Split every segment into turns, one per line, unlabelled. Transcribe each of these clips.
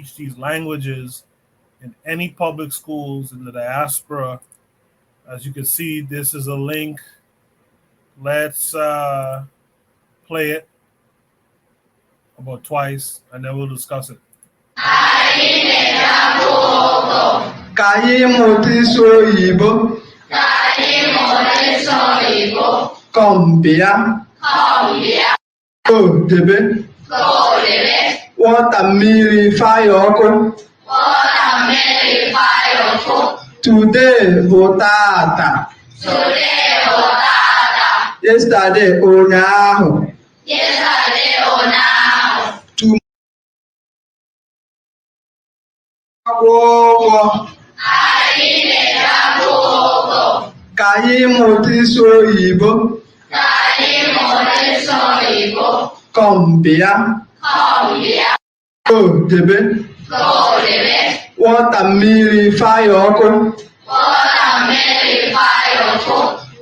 teach these languages in any public schools in the diaspora. As you can see, this is a link. Let's play it about twice, and then we'll discuss it.
Watamiri fayoko. Today votata. Yesterday onyaho. Tomorrow. Kayi moti soyibo. Kombia. Debe. Watamiri fayoko.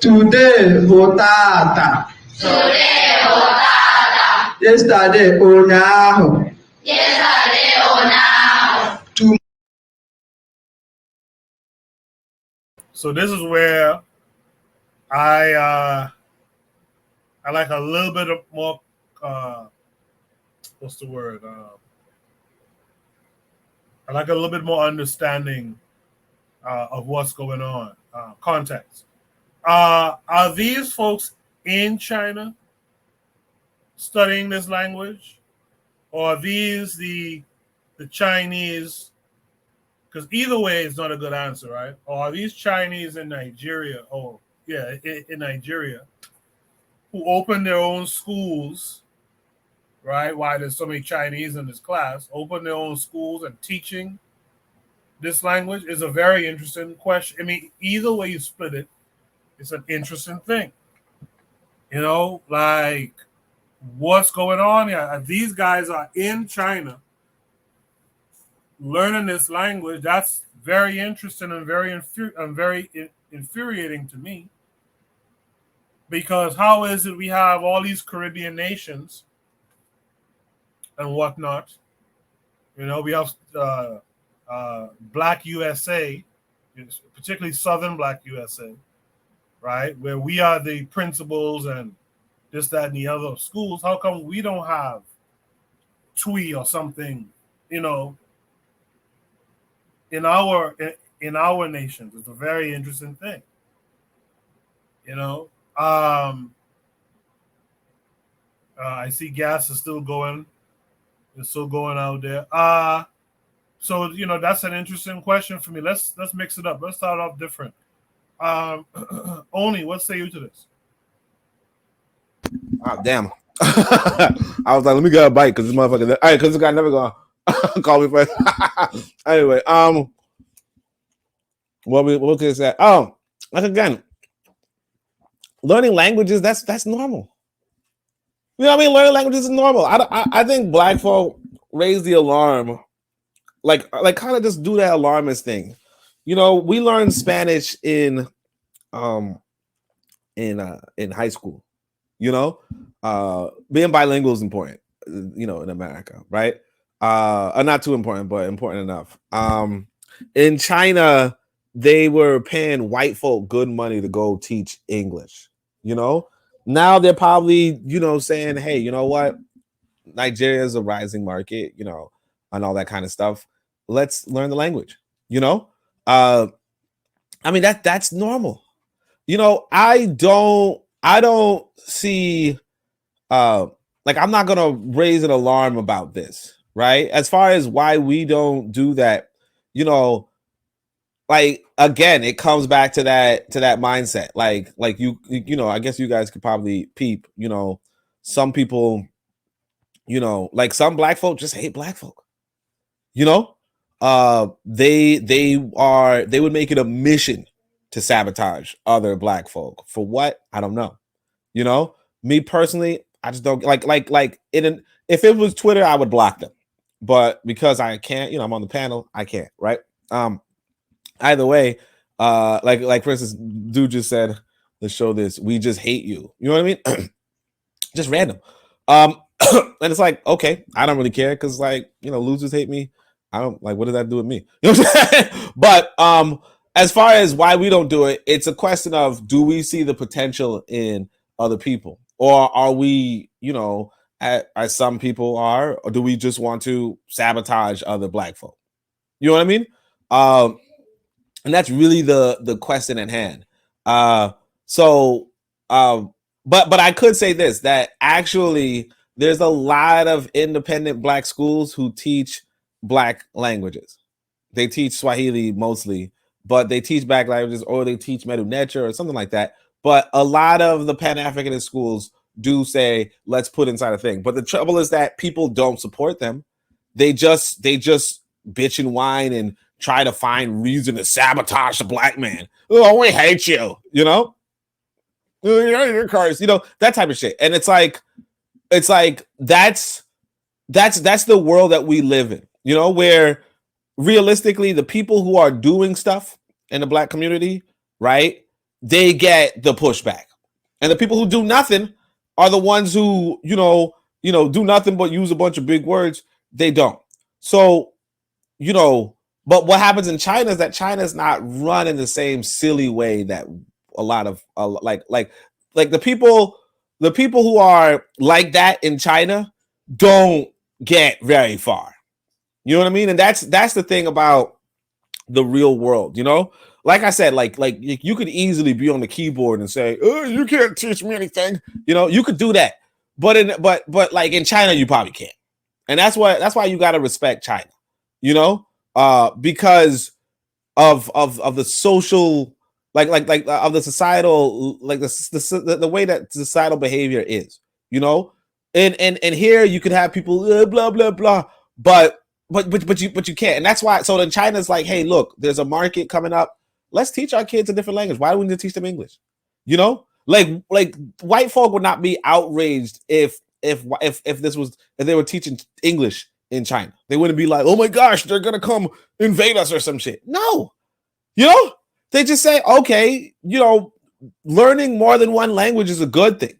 Today votata. Yesterday onyaho.
So this is where I like a little bit of more what's the word? I like a little bit more understanding of what's going on, context. Are these folks in China studying this language, or are these the Chinese? Because either way, it's not a good answer, right? Or are these Chinese in Nigeria? Oh, yeah, in Nigeria, who open their own schools, right? Why there's so many Chinese in this class, open their own schools and teaching this language is a very interesting question. I mean, either way you split it, it's an interesting thing. You know, like what's going on here? These guys are in China learning this language. That's very interesting and very infuriating to me. Because how is it we have all these Caribbean nations and whatnot? You know, we have Black USA, particularly Southern Black USA, right? Where we are the principals and this, that, and the other schools. How come we don't have TWE or something, you know, in our nations? It's a very interesting thing, you know. I see gas is still going. It's still going out there. So you know that's an interesting question for me. Let's mix it up. Let's start off different. Oni, what say you to this?
Oh damn! I was like, let me get a bite because this motherfucker. All right, because this guy never gonna call me first. Anyway, what can I say? Oh, like again, learning languages. That's normal. You know what I mean? Learning languages is normal. I think black folk raise the alarm, like kind of just do that alarmist thing. You know, we learned Spanish in high school. You know, being bilingual is important. You know, in America, right? Not too important, but important enough. In China, they were paying white folk good money to go teach English. You know. Now they're probably, you know, saying, hey, you know what? Nigeria is a rising market, you know, and all that kind of stuff. Let's learn the language, you know? I mean, that's normal. You know, I don't see like I'm not gonna raise an alarm about this, right? As far as why we don't do that, you know, like again, it comes back to that mindset. Like you know, I guess you guys could probably peep, you know, some people, you know, like some black folk just hate black folk. You know, they would make it a mission to sabotage other black folk. For what? I don't know. You know, me personally, I just don't like it. If it was Twitter, I would block them. But because I can't, you know, I'm on the panel, I can't, right? Either way, like for instance, dude just said, let's show this. We just hate you. You know what I mean? Just random. And it's like, okay, I don't really care because, like, you know, losers hate me. I don't like what does that do with me? You know what I'm saying? But as far as why we don't do it, it's a question of do we see the potential in other people? Or are we, as some people are, or do we just want to sabotage other black folk? You know what I mean? And that's really the question at hand. So but I could say this, that actually there's a lot of independent black schools who teach black languages. They teach Swahili mostly, but they teach black languages, or they teach Medu Neter or something like that. But a lot of the Pan-Africanist schools do say, let's put inside a thing. But the trouble is that people don't support them. They just bitch and whine and try to find reason to sabotage the black man. Oh, we hate you, your cars, that type of shit. And it's like that's the world that we live in, where realistically the people who are doing stuff in the black community, right, they get the pushback. And the people who do nothing are the ones who, do nothing but use a bunch of big words. They don't. So, but what happens in China is that China's not run in the same silly way that a lot of like the people who are like that in China don't get very far. You know what I mean? And that's the thing about the real world, Like I said, like you could easily be on the keyboard and say, "Oh, you can't teach me anything." You could do that. But like in China you probably can't. And that's why you got to respect China. Because of the social, of the societal, like the way that societal behavior is, and here you could have people blah blah blah, but you can't. And that's why. So then China's like, hey, look, there's a market coming up. Let's teach our kids a different language. Why do we need to teach them English? Like white folk would not be outraged if they were teaching English in China. They wouldn't be like, oh my gosh, they're gonna come invade us or some shit. No, they just say, okay, learning more than one language is a good thing.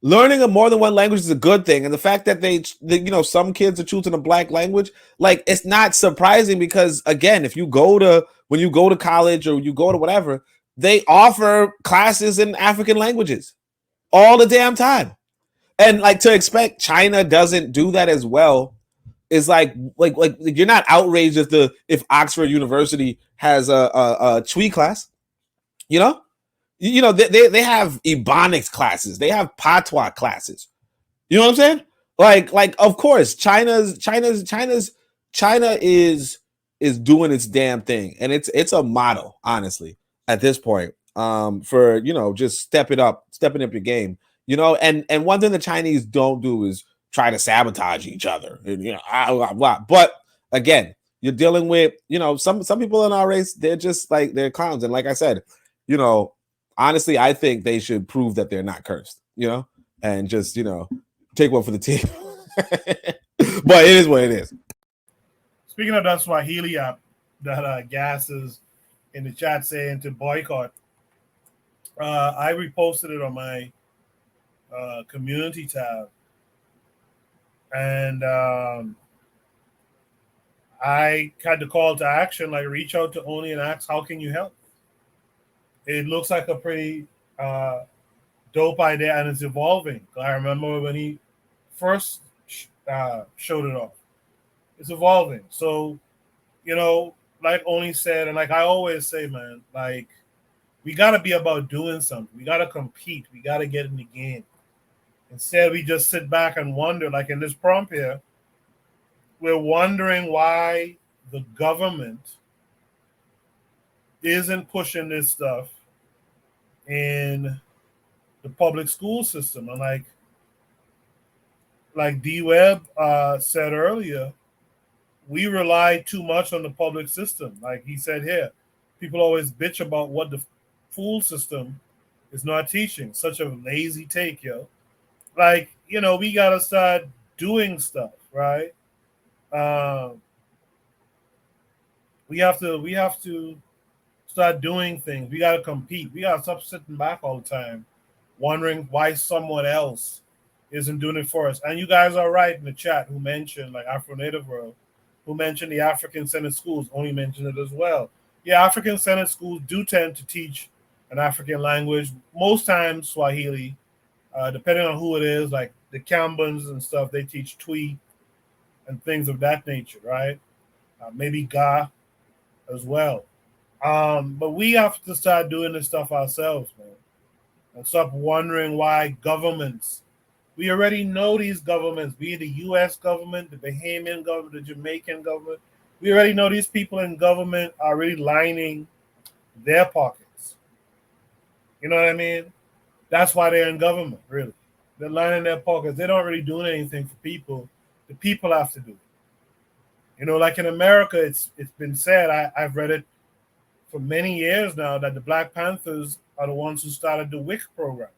Learning more than one language is a good thing. And the fact that they some kids are choosing a black language, like, it's not surprising, because again, when you go to college or you go to whatever, they offer classes in African languages all the damn time. And like, to expect China doesn't do that as well is like you're not outraged if Oxford University has a Twi class. They have Ebonics classes, they have Patois classes. You know what I'm saying? Like of course China is doing its damn thing, and it's a model, honestly, at this point, for just stepping up your game. And one thing the Chinese don't do is try to sabotage each other. And, blah, blah. But again, you're dealing with, some people in our race, they're just like, they're clowns. And like I said, honestly, I think they should prove that they're not cursed, and just, take one for the team. But it is what it is.
Speaking of that Swahili app that Gas is in the chat saying to boycott, I reposted it on my community tab, and I had the call to action, like, reach out to Oni and ask, how can you help? It looks like a pretty dope idea, and it's evolving. I remember when he first showed it off. It's evolving. So, like Oni said, and like I always say, man, like, we got to be about doing something. We got to compete. We got to get in the game. Instead, we just sit back and wonder, like in this prompt here, we're wondering why the government isn't pushing this stuff in the public school system. And like D-Web said earlier, we rely too much on the public system. Like he said here, people always bitch about what the school system is not teaching. Such a lazy take, yo. Like, we got to start doing stuff, right? We have to start doing things. We got to compete. We got to stop sitting back all the time, wondering why someone else isn't doing it for us. And you guys are right in the chat who mentioned, like, Afro Native World. who mentioned the African Senate schools, only mentioned it as well. Yeah, African Senate schools do tend to teach an African language, most times Swahili, depending on who it is, like the Kambans and stuff, they teach Twi and things of that nature, right? Maybe Ga as well. But we have to start doing this stuff ourselves, man, and stop wondering why governments. We already know these governments, be it the U.S. government, the Bahamian government, the Jamaican government. We already know these people in government are really lining their pockets. You know what I mean? That's why they're in government, really. They're lining their pockets. They don't really do anything for people. The people have to do it. Like in America, it's been said. I've read it for many years now that the Black Panthers are the ones who started the WIC program,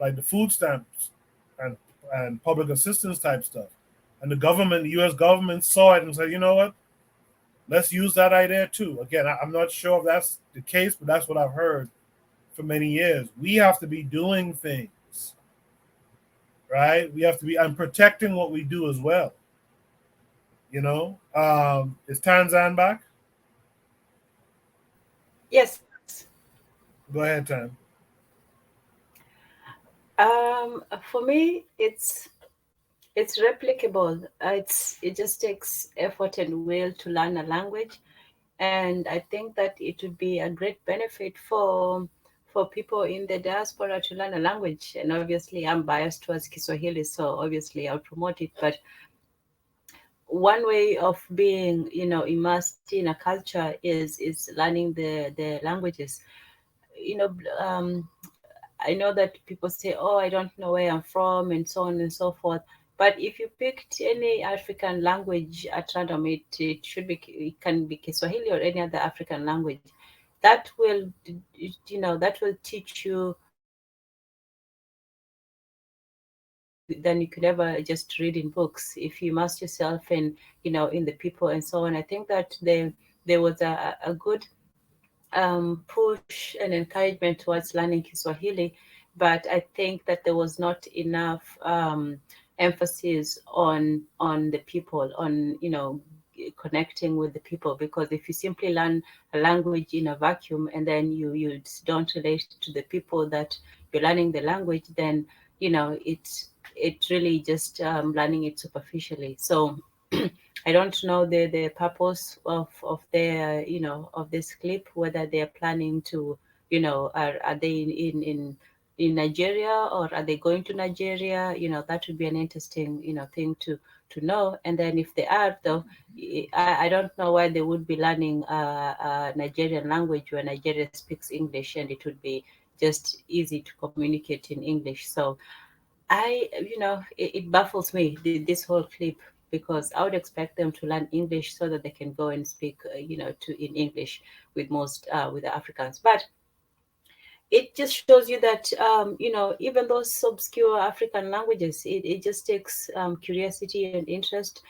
like the food stamps and public assistance type stuff. And the government, the U.S. government, saw it and said, you know what? Let's use that idea too. Again, I'm not sure if that's the case, but that's what I've heard for many years. We have to be doing things, right? We have to be and protecting what we do as well. Is Tanzan back?
Yes.
Go ahead, Tan.
For me, it's replicable. It just takes effort and will to learn a language, and I think that it would be a great benefit for people in the diaspora to learn a language. And obviously, I'm biased towards Kiswahili, so obviously I'll promote it. But one way of being, immersed in a culture is learning the languages. You know, I know that people say, "Oh, I don't know where I'm from," and so on and so forth. But if you picked any African language at random, it can be Kiswahili or any other African language. That will, that will teach you more than you could ever just read in books. If you immerse yourself in the people and so on. I think that there was a good push and encouragement towards learning Kiswahili, but I think that there was not enough emphasis on the people, on connecting with the people. Because if you simply learn a language in a vacuum and then you don't relate to the people that you're learning the language, then it really just learning it superficially. So I don't know the purpose of their of this clip, whether they're planning to are they in Nigeria, or are they going to Nigeria? That would be an interesting thing to know. And then if they are, though, I don't know why they would be learning a Nigerian language when Nigeria speaks English, and it would be just easy to communicate in English. So it baffles me, this whole clip, because I would expect them to learn English so that they can go and speak, in English with with the Africans. But it just shows you that, even those obscure African languages, it just takes curiosity and interest.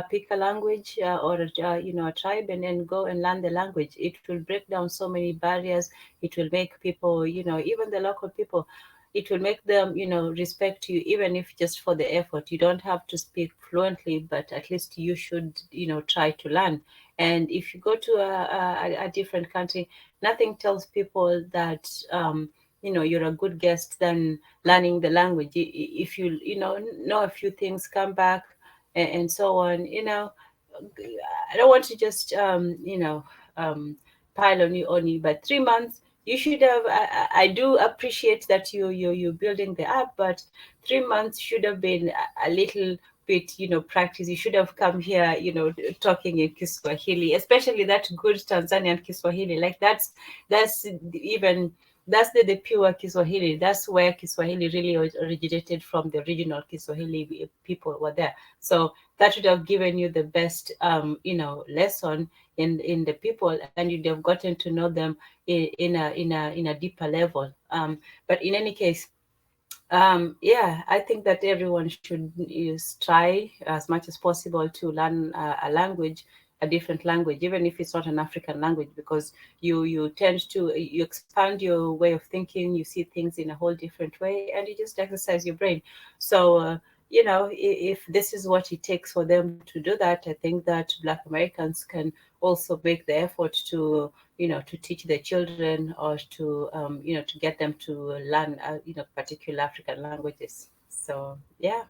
Pick a language or a tribe, and then go and learn the language. It will break down so many barriers. It will make people, even the local people, it will make them, respect you, even if just for the effort. You don't have to speak fluently, but at least you should, try to learn. And if you go to a different country, nothing tells people that you're a good guest than learning the language. If you know a few things, come back and so on. I don't want to just pile on you, but 3 months you should have. I do appreciate that you're building the app, but 3 months should have been a little bit practice. You should have come here talking in Kiswahili, especially that good Tanzanian Kiswahili. Like that's even that's the pure Kiswahili. That's where Kiswahili really originated from. The original Kiswahili people were there. So that would have given you the best lesson in the people, and you'd have gotten to know them in a deeper level. But in any case, yeah, I think that everyone should try as much as possible to learn a language, a different language, even if it's not an African language, because you tend to you expand your way of thinking, you see things in a whole different way, and you just exercise your brain. So you know, if this is what it takes for them to do that, I think that Black Americans can also make the effort to, you know, to teach their children or to, you know, to get them to learn, you know, particular African languages. So yeah, yeah,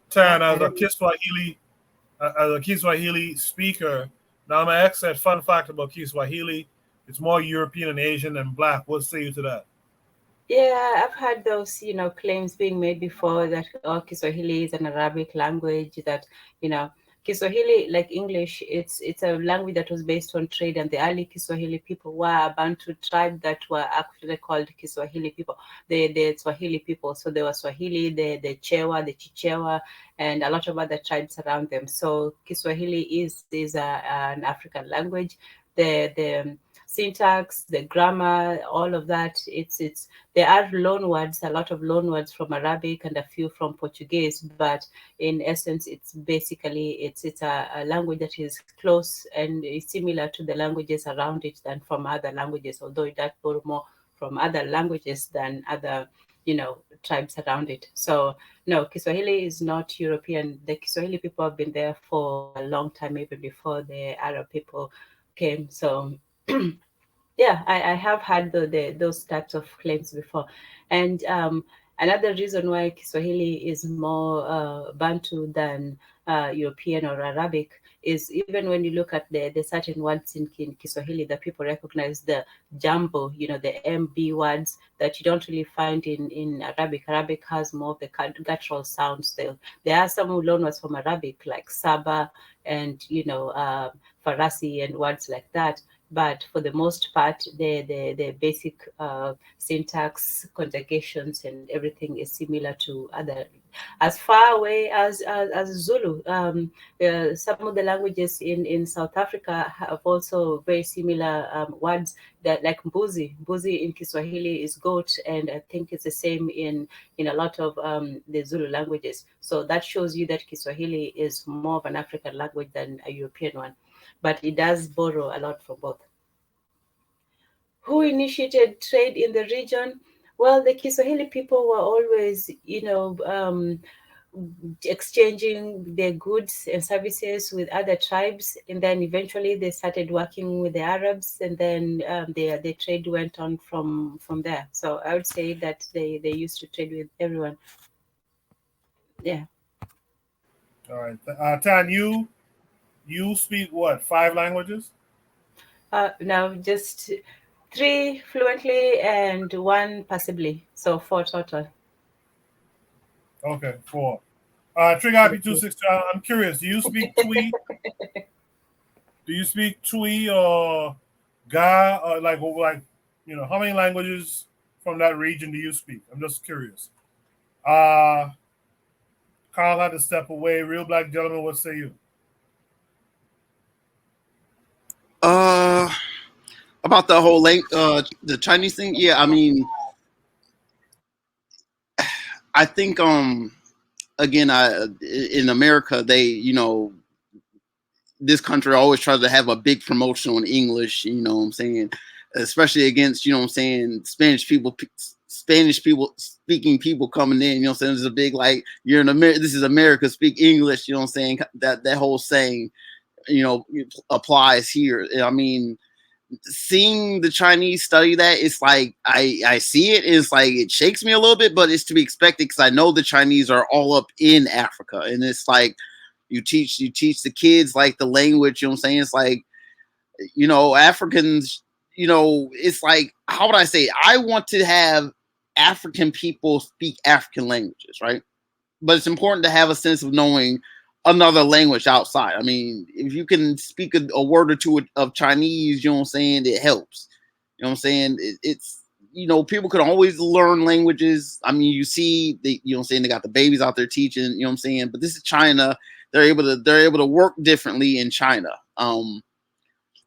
Tan,
I don't know.
as a Kiswahili speaker, now I'm gonna ask that fun fact about Kiswahili. It's more European and Asian than Black. What say you to that?
Yeah, I've heard those, you know, claims being made before that oh, Kiswahili is an Arabic language that, you know, Kiswahili, like English, it's a language that was based on trade, and the early Kiswahili people were a Bantu tribe that were actually called Kiswahili people, the Swahili people. So there was Swahili, the Chewa, the Chichewa, and a lot of other tribes around them. So Kiswahili is an African language. The syntax, the grammar, all of that, it's there are loan words, a lot of loan words from Arabic and a few from Portuguese, but in essence, it's basically it's a language that is close and is similar to the languages around it than from other languages, although it does borrow more from other languages than other, you know, tribes around it. So no, Kiswahili is not European. The Kiswahili people have been there for a long time, even before the Arab people came. So yeah, I have had those types of claims before. And another reason why Kiswahili is more Bantu than European or Arabic is even when you look at the certain words in Kiswahili that people recognize, the jumbo, you know, the MB words that you don't really find in Arabic. Arabic has more of the guttural sounds. There are some loanwords from Arabic like Saba and, you know, Farasi and words like that, but for the most part, the basic syntax, conjugations, and everything is similar to other, as far away as Zulu. Some of the languages in South Africa have also very similar words that, like mbuzi. Mbuzi in Kiswahili is goat, and I think it's the same in a lot of the Zulu languages. So that shows you that Kiswahili is more of an African language than a European one, but it does borrow a lot from both. Who initiated trade in the region? Well, the Kiswahili people were always, you know, exchanging their goods and services with other tribes, and then eventually they started working with the Arabs, and then the trade went on from there. So I would say that they used to trade with everyone. Yeah.
All right, Tan, you speak what, 5 languages?
Now just three fluently and one passably, so four total.
Okay, 4. Trigger IP26. I'm curious. Do you speak Twi? Do you speak Twi or Ga or like how many languages from that region do you speak? I'm just curious. Uh Carl had to step away. Real black gentleman, what say you?
Uh, about the whole the Chinese thing. Yeah, I mean, I think again, in America, they this country always tries to have a big promotion on English. You know what I'm saying? Especially against what I'm saying, Spanish people speaking people coming in. You know what I'm saying? There's a big like you're in America. This is America. Speak English. You know what I'm saying? That whole saying applies here. I mean, seeing the Chinese study that, it's like I see it. It's like it shakes me a little bit, but it's to be expected because I know the Chinese are all up in Africa, and it's like you teach the kids like the language. You know what I'm saying? It's like Africans. It's like, how would I say it? I want to have African people speak African languages, right? But it's important to have a sense of knowing another language outside. I mean, if you can speak a word or two of Chinese, you know what I'm saying, it helps. You know what I'm saying? It's people can always learn languages. I mean, you see, what I'm saying, they got the babies out there teaching. You know what I'm saying? But this is China. They're able to work differently in China.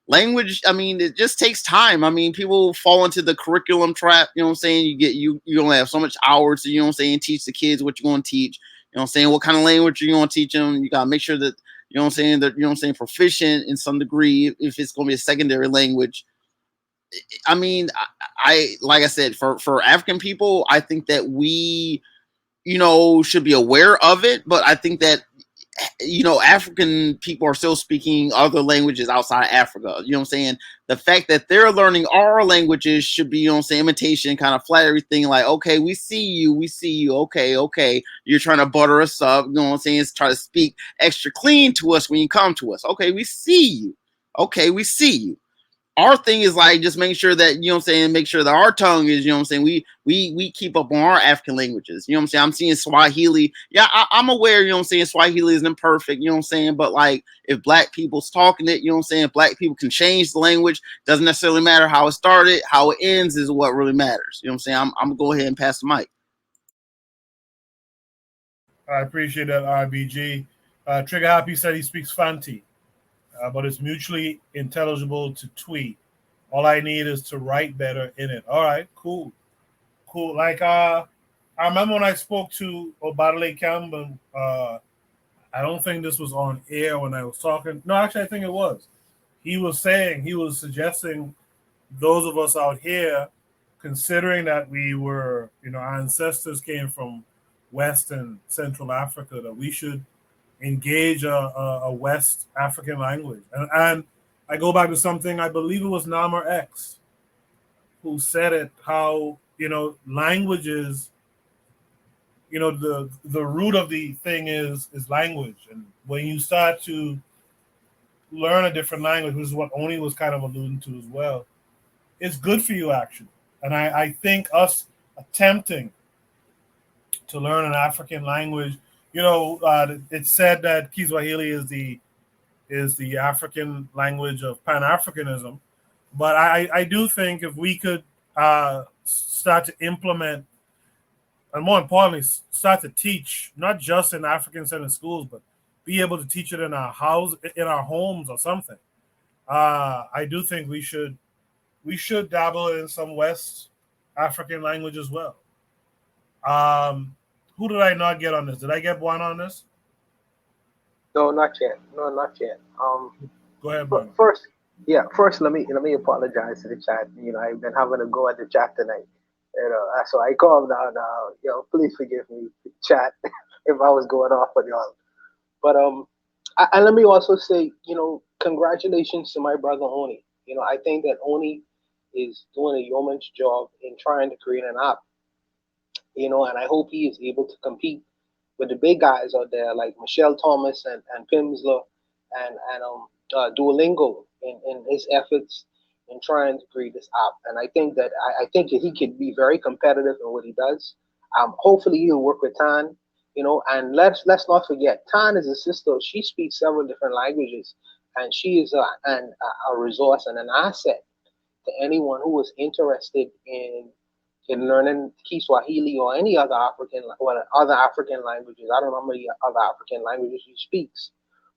Language, I mean, it just takes time. I mean, people fall into the curriculum trap. You know what I'm saying? You only have so much hours to, teach the kids what you're going to teach. You know what I'm saying? What kind of language are you going to teach them? You got to make sure that, that, proficient in some degree if it's going to be a secondary language. I mean, I like I said, for African people, I think that we you know, should be aware of it, but I think that, you know, African people are still speaking other languages outside of Africa. You know what I'm saying? The fact that they're learning our languages should be, you know what I'm saying, imitation, kind of flat everything like, okay, we see you, okay. You're trying to butter us up, you know what I'm saying? It's try to speak extra clean to us when you come to us. Okay, we see you. Okay, we see you. Our thing is like just making sure that, you know what I'm saying, make sure that our tongue is, you know what I'm saying, we keep up on our African languages. You know what I'm saying? I'm seeing Swahili. Yeah, I'm aware, you know what I'm saying, Swahili isn't perfect, you know what I'm saying, but like if black people's talking it, you know what I'm saying, if black people can change the language, doesn't necessarily matter how it started, how it ends is what really matters. You know what I'm saying? I'm gonna go ahead and pass the mic.
I appreciate that, RBG. Trigger Happy said he speaks Fanti, but it's mutually intelligible to tweet. All I need is to write better in it. All right, cool. Like I remember when I spoke to Obadale Campbell, I don't think this was on air when I was talking. No, actually I think it was. He was suggesting those of us out here, considering that we were, you know, our ancestors came from West and Central Africa, that we should engage a West African language. And I go back to something, I believe it was Namor X who said it, how, you know, languages, you know, the root of the thing is language. And when you start to learn a different language, which is what Oni was kind of alluding to as well, it's good for you actually. And I think us attempting to learn an African language, you know, it's said that Kiswahili is the African language of Pan Africanism. But I do think if we could start to implement, and more importantly, start to teach, not just in African center schools, but be able to teach it in our house, in our homes, or something. I do think we should dabble in some West African language as well. Who did I not get on this? Did I get one on this?
No, not yet. No, not yet.
Go ahead, brother.
First, yeah. First, let me apologize to the chat. You know, I've been having to go at the chat tonight. You know, so I called down. You know, please forgive me, chat, if I was going off on y'all. But and let me also say, you know, congratulations to my brother Oni. You know, I think that Oni is doing a yeoman's job in trying to create an app. You know, and I hope he is able to compete with the big guys out there like Michelle Thomas and Pimsler and Duolingo in his efforts in trying to create this app. And I think that he could be very competitive in what he does. Hopefully he'll work with Tan, you know, and let's not forget Tan is a sister. She speaks several different languages, and she is a resource and an asset to anyone who is interested in learning Kiswahili or any other other African languages. I don't know how many other African languages she speaks,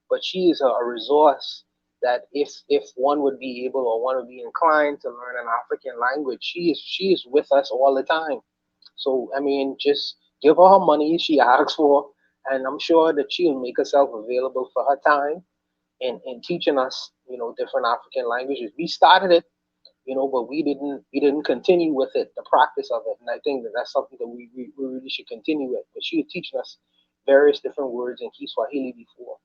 but she is a resource that if one would be able or one would be inclined to learn an African language, she is with us all the time. So I mean, just give her her money she asks for, and I'm sure that she'll make herself available for her time in teaching us, you know, different African languages. We started it, you know, but we didn't continue with it, the practice of it. And I think that that's something that we really should continue with. But she was teaching us various different words in Kiswahili before.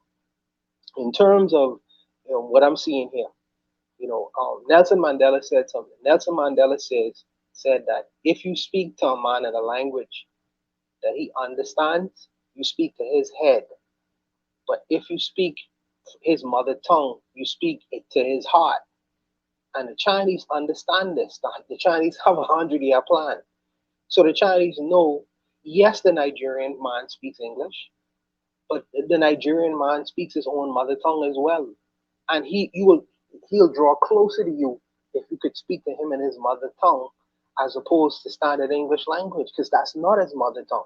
In terms of, you know, what I'm seeing here, you know, Nelson Mandela said something. Nelson Mandela said that if you speak to a man in a language that he understands, you speak to his head. But if you speak his mother tongue, you speak it to his heart. And the Chinese understand this. The Chinese have a 100-year plan. So the Chinese know, yes, the Nigerian man speaks English, but the Nigerian man speaks his own mother tongue as well. And he'll draw closer to you if you could speak to him in his mother tongue as opposed to standard English language, because that's not his mother tongue.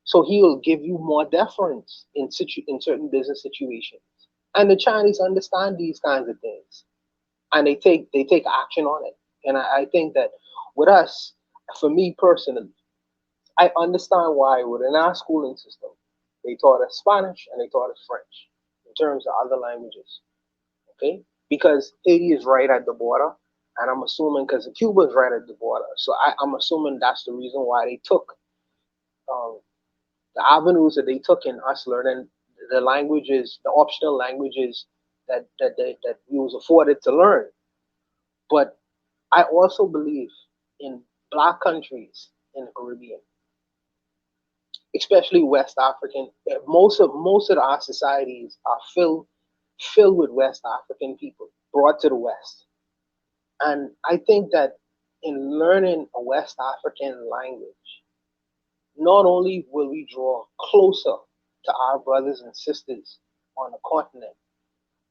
So he'll give you more deference in certain business situations. And the Chinese understand these kinds of things, and they take action on it. And I think that with us, for me personally, I understand why within our schooling system they taught us Spanish and they taught us French in terms of other languages. Okay, because Haiti is right at the border, and I'm assuming because Cuba is right at the border, so I'm assuming that's the reason why they took um, the avenues that they took in us learning the languages, the optional languages that we was afforded to learn. But I also believe in black countries in the Caribbean, especially West African. Most of our societies are filled with West African people brought to the West, and I think that in learning a West African language, not only will we draw closer to our brothers and sisters on the continent,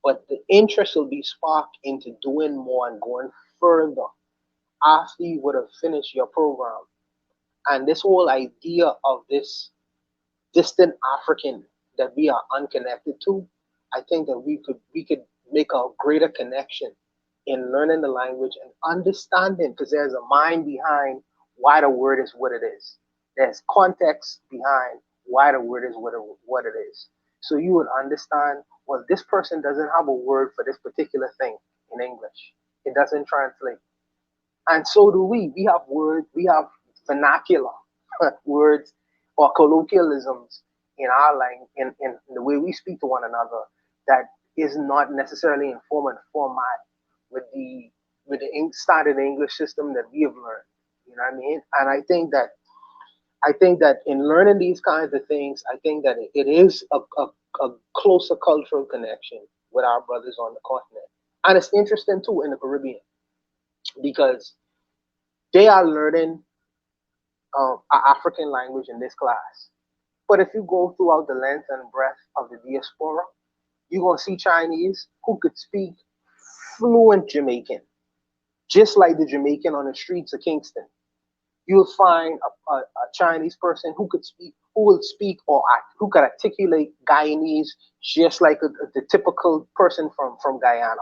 but the interest will be sparked into doing more and going further after you would have finished your program. And this whole idea of this distant African that we are unconnected to, I think that we could make a greater connection in learning the language and understanding, because there's a mind behind why the word is what it is. There's context behind why the word is what it is. So you would understand, well, this person doesn't have a word for this particular thing in English. It doesn't translate. And so do we. We have words, we have vernacular words or colloquialisms in our language, in the way we speak to one another, that is not necessarily in form and format with the standard English system that we have learned. You know what I mean? And I think that in learning these kinds of things, I think that it is a closer cultural connection with our brothers on the continent. And it's interesting too in the Caribbean because they are learning an African language in this class. But if you go throughout the length and breadth of the diaspora, you're going to see Chinese who could speak fluent Jamaican, just like the Jamaican on the streets of Kingston. You'll find a Chinese person who will speak or who could articulate Guyanese just like the typical person from Guyana.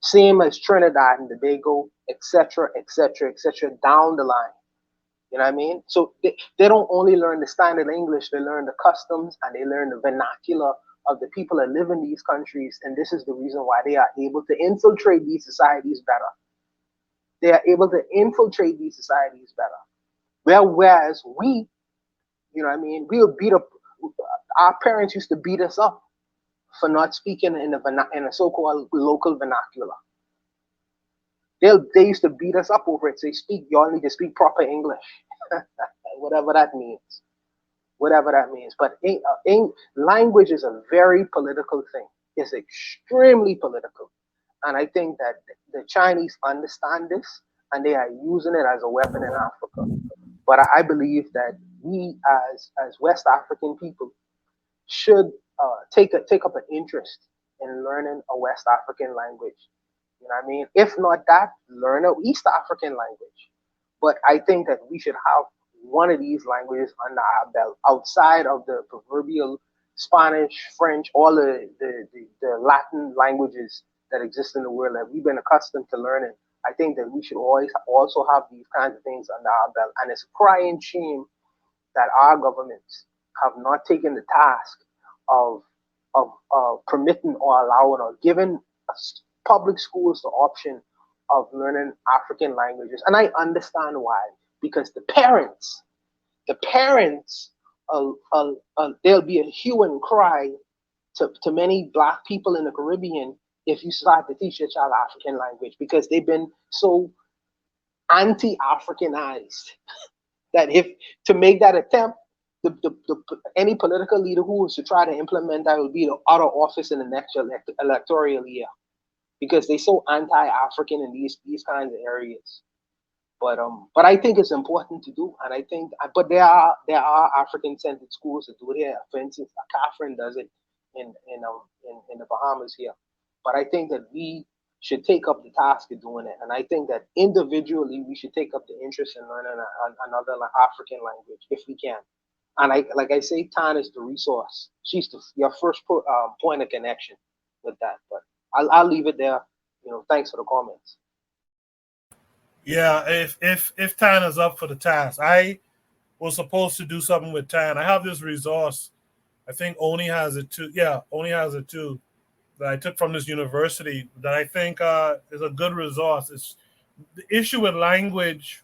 Same as Trinidad and Tobago, etc., etc., etc., down the line. You know what I mean? So they don't only learn the standard English, they learn the customs and they learn the vernacular of the people that live in these countries. And this is the reason why they are able to infiltrate these societies better. They are able to infiltrate these societies better. Whereas we, you know what I mean, we'll beat up, our parents used to beat us up for not speaking in a so-called local vernacular. They used to beat us up over it. Say, y'all need to speak proper English. Whatever that means. Whatever that means. But language is a very political thing. It's extremely political. And I think that the Chinese understand this and they are using it as a weapon in Africa. But I believe that we as West African people should take up an interest in learning a West African language. You know what I mean? If not that, learn an East African language. But I think that we should have one of these languages under our belt, outside of the proverbial Spanish, French, all the Latin languages that exist in the world that we've been accustomed to learning. I think that we should always also have these kinds of things under our belt. And it's a crying shame that our governments have not taken the task of permitting or allowing or giving public schools the option of learning African languages. And I understand why, because the parents, there'll be a hue and cry to many Black people in the Caribbean if you start to teach your child African language, because they've been so anti-Africanized that if to make that attempt, any political leader who was to try to implement that will be out of office in the next electoral year, because they're so anti-African in these kinds of areas. But I think it's important to do, and I think, but there are African-centered schools that do it here. For instance, Catherine does it in the Bahamas here. But I think that we should take up the task of doing it, and I think that individually we should take up the interest in learning another African language if we can. And like I say, Tan is the resource. She's your first point of connection with that. But I'll leave it there. Thanks for the comments.
Yeah, if Tan is up for the task, I was supposed to do something with Tan. I have this resource. I think Oni has it too. Yeah, Oni has it too. That I took from this university that I think is a good resource. It's the issue with language,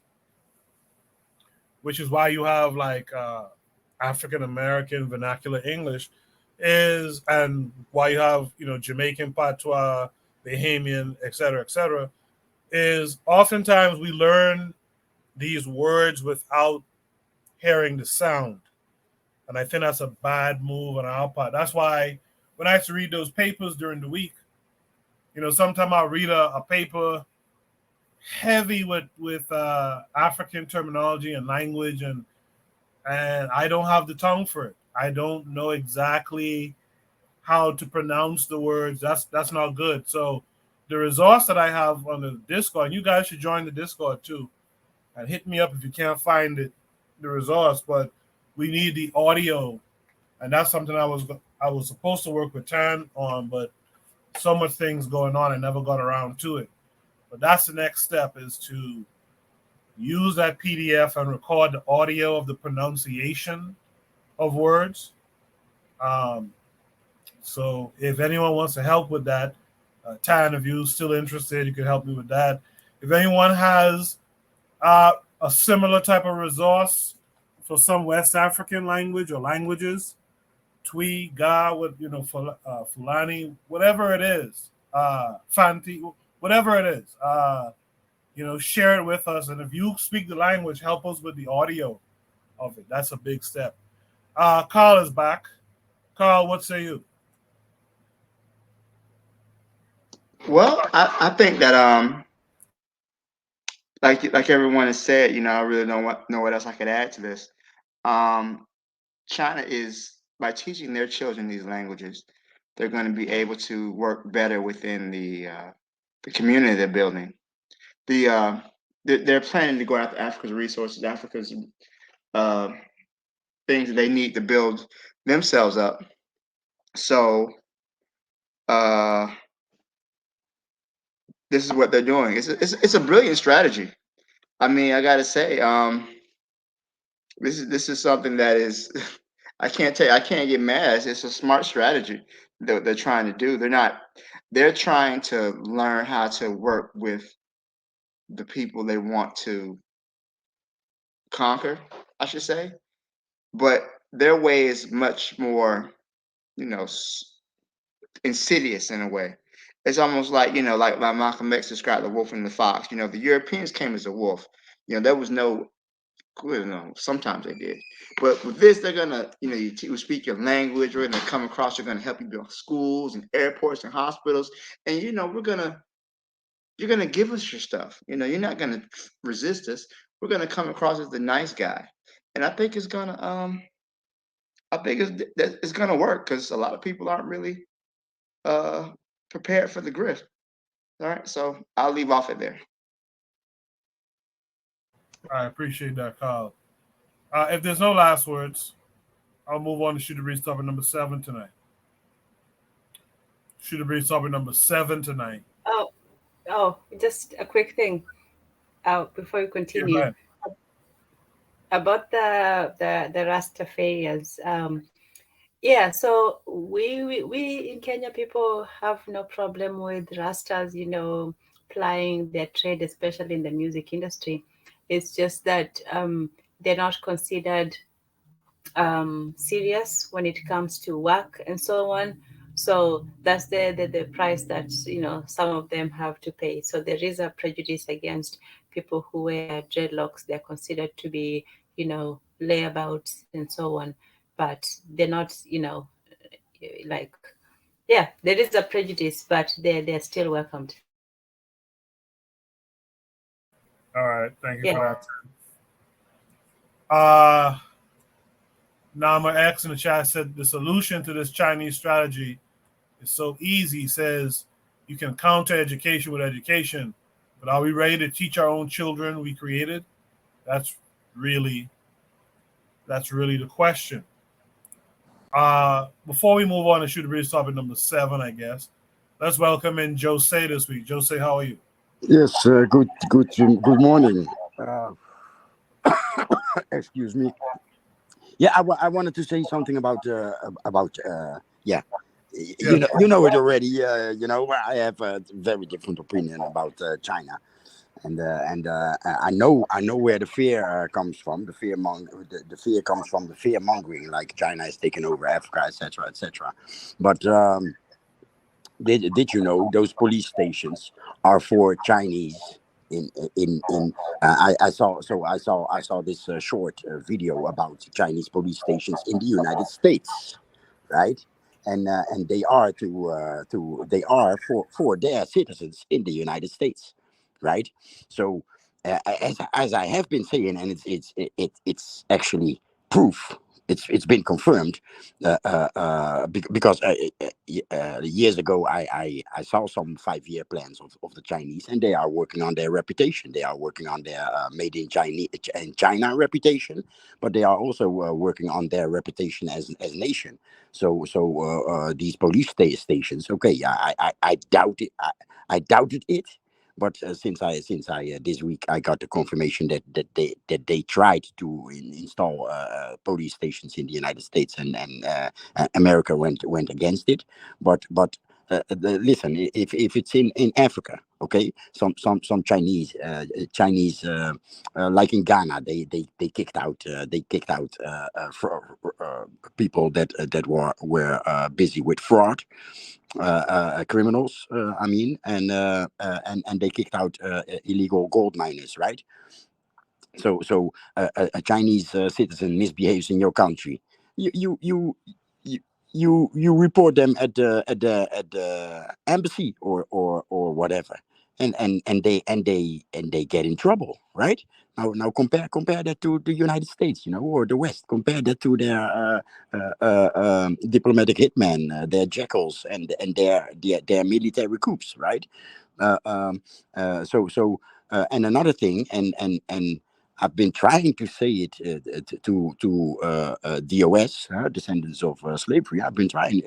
which is why you have like African American vernacular English is, and why you have Jamaican patois, Bahamian, etc., is oftentimes we learn these words without hearing the sound, and I think that's a bad move on our part. That's why when I used to read those papers during the week, sometimes I'll read a paper heavy with African terminology and language, and I don't have the tongue for it. I don't know exactly how to pronounce the words. That's not good. So the resource that I have on the Discord, and you guys should join the Discord too, and hit me up if you can't find it, the resource. But we need the audio, and that's something I was supposed to work with Tan on, but so much things going on, I never got around to it. But that's the next step, is to use that PDF and record the audio of the pronunciation of words. So if anyone wants to help with that, Tan, if you're still interested, you can help me with that. If anyone has a similar type of resource for some West African language or languages, Twi, Ga, Fulani, whatever it is, Fanti, whatever it is, share it with us. And if you speak the language, help us with the audio of it. That's a big step. Carl is back. Carl, what say you?
Well, I think that like everyone has said, I really don't know what else I could add to this. China is, by teaching their children these languages, they're going to be able to work better within the community they're building. They're planning to go after Africa's resources, Africa's things that they need to build themselves up. So this is what they're doing. It's a brilliant strategy. I mean, I gotta say, this is something that is I can't get mad. It's a smart strategy that they're trying to do. They're trying to learn how to work with the people they want to conquer, I should say. But their way is much more, insidious in a way. It's almost like, like Malcolm X described the wolf and the fox. The Europeans came as a wolf. There was no, sometimes they did. But with this, they're gonna, you speak your language. We're gonna come across. You're gonna help you build schools and airports and hospitals, and you're gonna give us your stuff. You're not gonna resist us. We're gonna come across as the nice guy, and I think it's gonna work because a lot of people aren't really prepared for the grift. All right, so I'll leave off it there.
I appreciate that, Carl. If there's no last words, I'll move on to Shoot the Breeze topic number 7 tonight. Shoot the Breeze topic number 7 tonight.
Oh, just a quick thing before you continue.
Yeah,
About the Rastafarians. Yeah, so we in Kenya, people have no problem with Rastas, plying their trade, especially in the music industry. It's just that they're not considered serious when it comes to work and so on. So that's the price that some of them have to pay. So there is a prejudice against people who wear dreadlocks. They're considered to be layabouts and so on, but they're not like, yeah, there is a prejudice, but they're still welcomed.
All right, thank you for that. Nama X in the chat said the solution to this Chinese strategy is so easy. He says you can counter education with education, but are we ready to teach our own children we created? That's really the question. Before we move on to Shoot the Breeze topic number 7, I guess, let's welcome in Jose this week. Jose, how are you?
Yes, good morning. Excuse me. Yeah, I wanted to say something about yeah. You know it already. I have a very different opinion about China. I know where the fear comes from. The fear comes from the fear mongering, like China is taking over Africa, etc., etc. But did you know those police stations are for Chinese? In I saw this short video about Chinese police stations in the United States, right? And they are for their citizens in the United States, right? So as I have been saying, and it's actually proof. It's been confirmed because years ago I saw some 5 year plans of the Chinese, and they are working on their reputation. They are working on their made in China reputation, but they are also working on their reputation as a nation. So these police stations, okay, yeah, I doubt it. I doubted it, but since I this week I got the confirmation that they tried to install police stations in the United States, and America went against it. Listen, if it's in Africa, okay, some Chinese like in Ghana, they kicked out people that were busy with fraud, criminals. I mean, and they kicked out illegal gold miners, right? So a Chinese citizen misbehaves in your country, you you you you you report them at the embassy or whatever, and they get in trouble, right? Now compare that to the United States, or the West. Compare that to their diplomatic hitmen, their jackals, and their military coups, right? Uh, um, and another thing, and I've been trying to say it to DOS, descendants of slavery. I've been trying,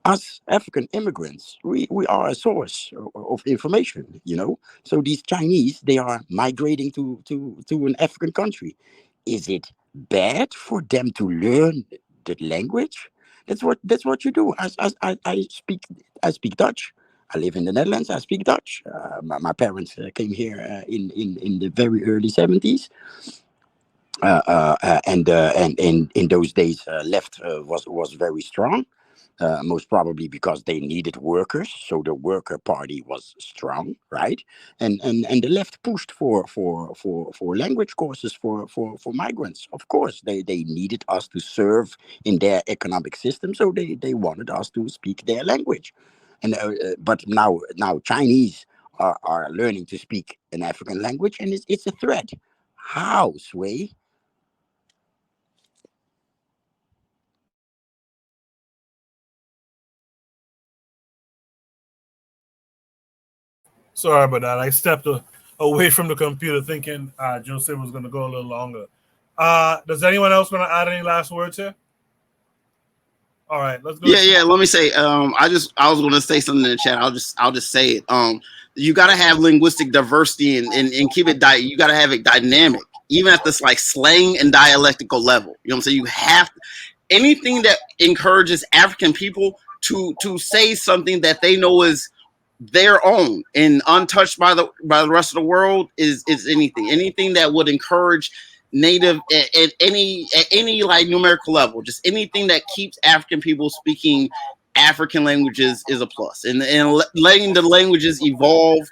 us African immigrants, we are a source of information, So these Chinese, they are migrating to an African country. Is it bad for them to learn the language? That's what you do. I speak Dutch. I live in the Netherlands. I speak Dutch. My parents came here in the very early 70s, and in those days, left was very strong, most probably because they needed workers. So the worker party was strong, right? And the left pushed for language courses for migrants. Of course, they needed us to serve in their economic system, so they wanted us to speak their language. But now Chinese are learning to speak an African language, and it's a threat. How, Sway?
Sorry about that. I stepped away from the computer thinking Joseph was going to go a little longer. Does anyone else want to add any last words here? All right, let's go.
Yeah. Let me say. I was going to say something in the chat. I'll just say it. You got to have linguistic diversity and keep it. You got to have it dynamic, even at this like slang and dialectical level. You know what I'm saying? You have anything that encourages African people to say something that they know is their own and untouched by the rest of the world is anything that would encourage native at any like numerical level, just anything that keeps African people speaking African languages is a plus, and letting the languages evolve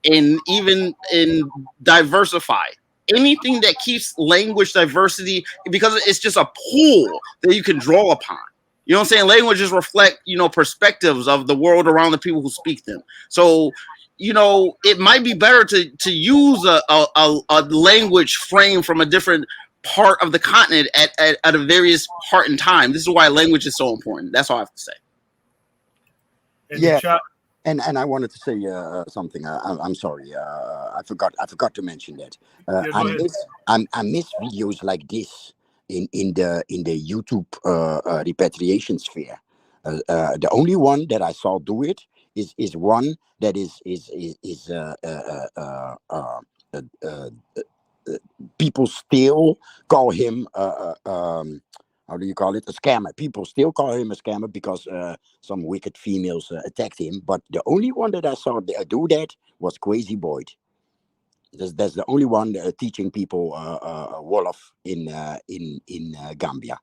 and even in diversify. Anything that keeps language diversity, because it's just a pool that you can draw upon. You know what I'm saying? Languages reflect, perspectives of the world around the people who speak them. So, it might be better to use a language frame from a different part of the continent at a various part in time. This is why language is so important. That's all I have to say.
Yeah. And I wanted to say something. I'm sorry. I forgot to mention that. I miss videos like this in the YouTube repatriation sphere. The only one that I saw do it is one that is people still call him how do you call it, a scammer. People still call him a scammer because some wicked females attacked him. But the only one that I saw do that was Crazy Boyd. That's the only one teaching people Wolof in Gambia,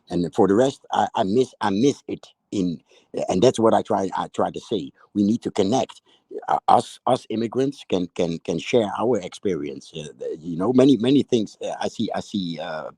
and for the rest, I miss it in, and that's what I try to say. We need to connect. Us immigrants can share our experience. Many things. I see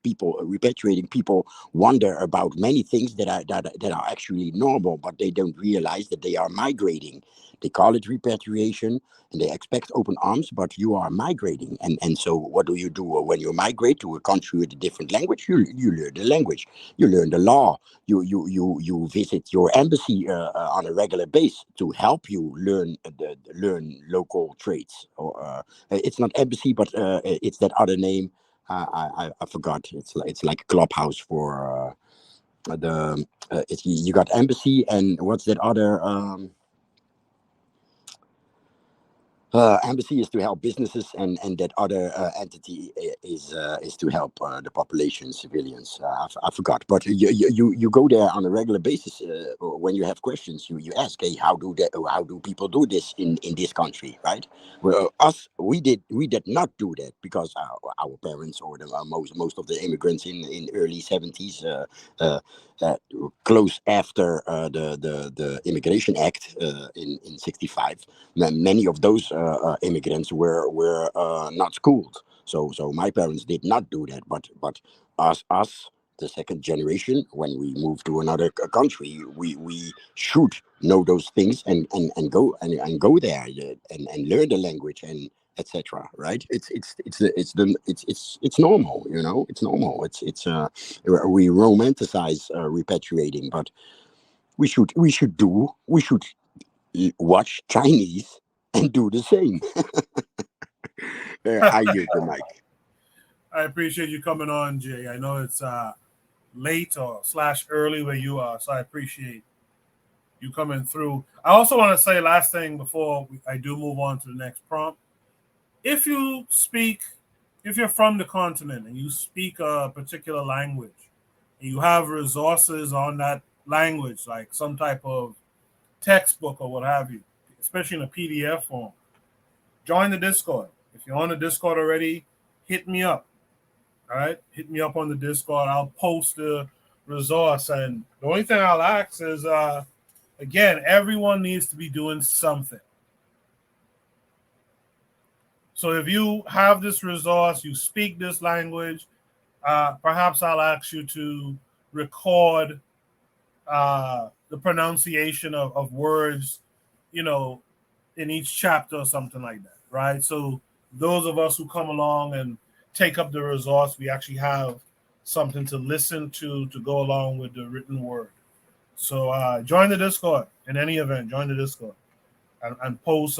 people repatriating people wonder about many things that are actually normal, but they don't realize that they are migrating. They call it repatriation, and they expect open arms, but you are migrating. And so what do you do when you migrate to a country with a different language? You learn the language, you learn the law, you visit your embassy on a regular basis to help you learn local trades. Or it's not embassy, but it's that other name. I forgot. It's like a clubhouse for the. It's you got embassy, and what's that other? Embassy is to help businesses, and that other entity is to help the population, civilians. I forgot, but you go there on a regular basis. When you have questions, you ask, hey, how do people do this in this country, right? Well, we did not do that because our parents or most of the immigrants in early 70s. Close after the Immigration Act in 65, many of those immigrants were not schooled. So my parents did not do that, but us the second generation, when we move to another country, we should know those things and go there and learn the language and etc. Right? It's normal, it's normal. We romanticize repatriating, but we should watch Chinese and do the same. I use the mic.
I appreciate you coming on, Jay. I know it's late or / early where you are, so I appreciate you coming through. I also want to say last thing before I do move on to the next prompt. If you're from the continent and you speak a particular language, and you have resources on that language, like some type of textbook or what have you, especially in a PDF form, join the Discord. If you're on the Discord already, hit me up. All right, hit me up on the Discord. I'll post the resource, and the only thing I'll ask is, again, everyone needs to be doing something. So if you have this resource, you speak this language, perhaps I'll ask you to record the pronunciation of words, in each chapter or something like that, right? So those of us who come along and take up the resource, we actually have something to listen to go along with the written word. So join the Discord in any event. Join the Discord and post.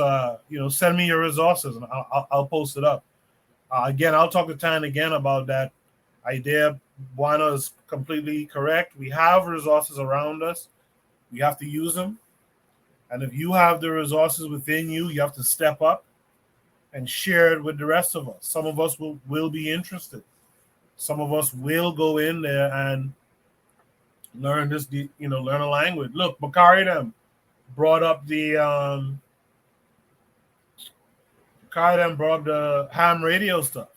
Send me your resources and I'll post it up. Again, I'll talk to Tan again about that idea. Buana is completely correct. We have resources around us. We have to use them. And if you have the resources within you, you have to step up and share it with the rest of us. Some of us will be interested. Some of us will go in there and learn learn a language. Look, Bakari them brought up the ham radio stuff.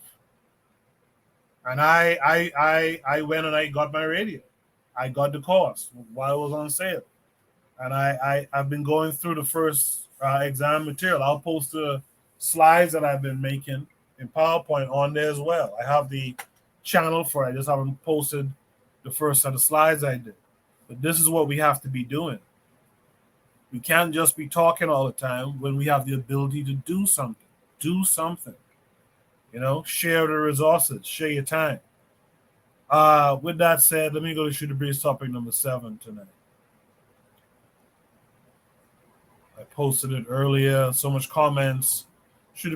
And I went and I got my radio. I got the course while it was on sale. And I've been going through the first exam material. I'll post the slides that I've been making in PowerPoint on there as well. I have the channel for it. I just haven't posted the first set of slides I did. But this is what we have to be doing. We can't just be talking all the time when we have the ability to do something. Do something. Share the resources. Share your time. With that said, let me go to Shoot the Breeze topic number 7 tonight. I posted it earlier. So much comments. Shoot the Breeze